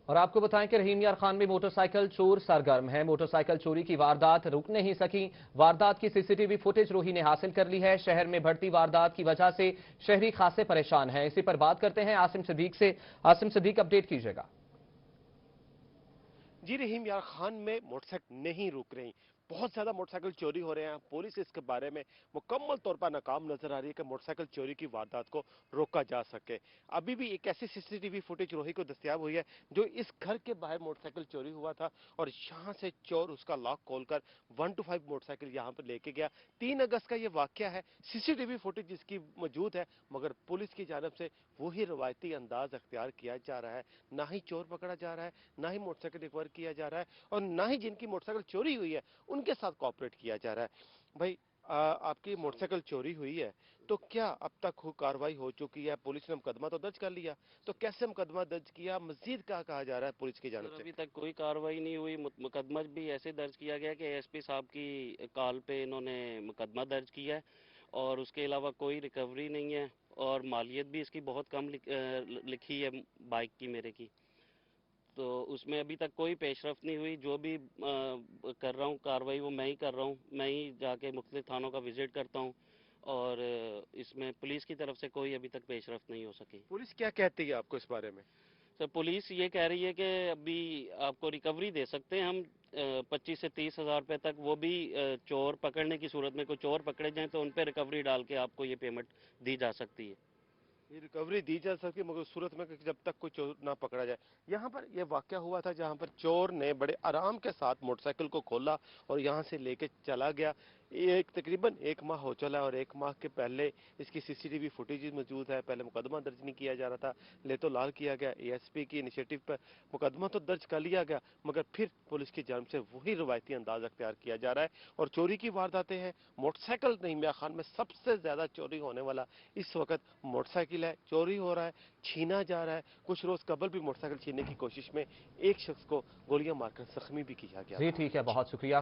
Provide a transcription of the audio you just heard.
और आपको बताएं कि रहीम यार खान में मोटरसाइकिल चोर सरगर्म है। मोटरसाइकिल चोरी की वारदात रुक नहीं सकी। वारदात की सीसीटीवी फुटेज रोही ने हासिल कर ली है। शहर में बढ़ती वारदात की वजह से शहरी खासे परेशान हैं। इसी पर बात करते हैं आसिम सिद्दीक से। आसिम सिद्दीक, अपडेट कीजिएगा। जी, रहीम यार खान में मोटरसाइकिल नहीं रुक रही। बहुत ज्यादा मोटरसाइकिल चोरी हो रहे हैं। पुलिस इसके बारे में मुकम्मल तौर पर नाकाम नजर आ रही है कि मोटरसाइकिल चोरी की वारदात को रोका जा सके। अभी भी एक ऐसी सीसीटीवी फुटेज रोही को दस्तयाब हुई है जो इस घर के बाहर मोटरसाइकिल चोरी हुआ था और यहां से चोर उसका लॉक खोलकर 125 मोटरसाइकिल यहां पर लेके गया। 3 अगस्त का ये वाकया है। सीसीटीवी फुटेज इसकी मौजूद है, मगर पुलिस की जानब से वही रवायती अंदाज अख्तियार किया जा रहा है। ना ही चोर पकड़ा जा रहा है, ना ही मोटरसाइकिल रिकवर किया जा रहा है और ना ही जिनकी मोटरसाइकिल चोरी हुई है उनके साथ कोऑपरेट किया जा रहा है। भाई, आपकी मोटरसाइकिल चोरी हुई है तो क्या अब तक कार्रवाई हो चुकी है? पुलिस ने मुकदमा तो दर्ज कर लिया, तो कैसे मुकदमा दर्ज किया, मजीद क्या कहा जा रहा है पुलिस की जानब सर, से? अभी तक कोई कार्रवाई नहीं हुई। मुकदमा भी ऐसे दर्ज किया गया कि एसपी साहब की कॉल पे इन्होंने मुकदमा दर्ज किया है और उसके अलावा कोई रिकवरी नहीं है। और मालियत भी इसकी बहुत कम लिखी है बाइक की, मेरे की। तो उसमें अभी तक कोई पेशरफ्त नहीं हुई। जो भी कर रहा हूँ कार्रवाई, वो मैं ही कर रहा हूँ। मैं ही जाके मुख्तलिफ थानों का विजिट करता हूँ और इसमें पुलिस की तरफ से कोई अभी तक पेशरफ्त नहीं हो सकी। पुलिस क्या कहती है आपको इस बारे में? सर, पुलिस ये कह रही है कि अभी आपको रिकवरी दे सकते हैं हम 25 से 30 हज़ार रुपये तक। वो भी चोर पकड़ने की सूरत में, कोई चोर पकड़े जाएं तो उन पर रिकवरी डाल के आपको ये पेमेंट दी जा सकती है। ये रिकवरी दी जा सकती है, मगर सूरत में कि जब तक कोई चोर ना पकड़ा जाए। यहाँ पर यह वाकया हुआ था जहाँ पर चोर ने बड़े आराम के साथ मोटरसाइकिल को खोला और यहाँ से लेके चला गया। ये तकरीबन 1 माह हो चला है और 1 माह के पहले इसकी सीसीटीवी फुटेज मौजूद है। पहले मुकदमा दर्ज नहीं किया जा रहा था, ले तो लाल किया गया। एएसपी की इनिशिएटिव पर मुकदमा तो दर्ज कर लिया गया, मगर फिर पुलिस की जानब से वही रवायती अंदाज अख्तियार किया जा रहा है और चोरी की वारदातें हैं। मोटरसाइकिल रहीम यार खान में सबसे ज्यादा चोरी होने वाला इस वक्त मोटरसाइकिल है। चोरी हो रहा है, छीना जा रहा है। कुछ रोज कबल भी मोटरसाइकिल छीनने की कोशिश में एक शख्स को गोलियां मारकर जख्मी भी किया गया जी था। ठीक है, बहुत शुक्रिया।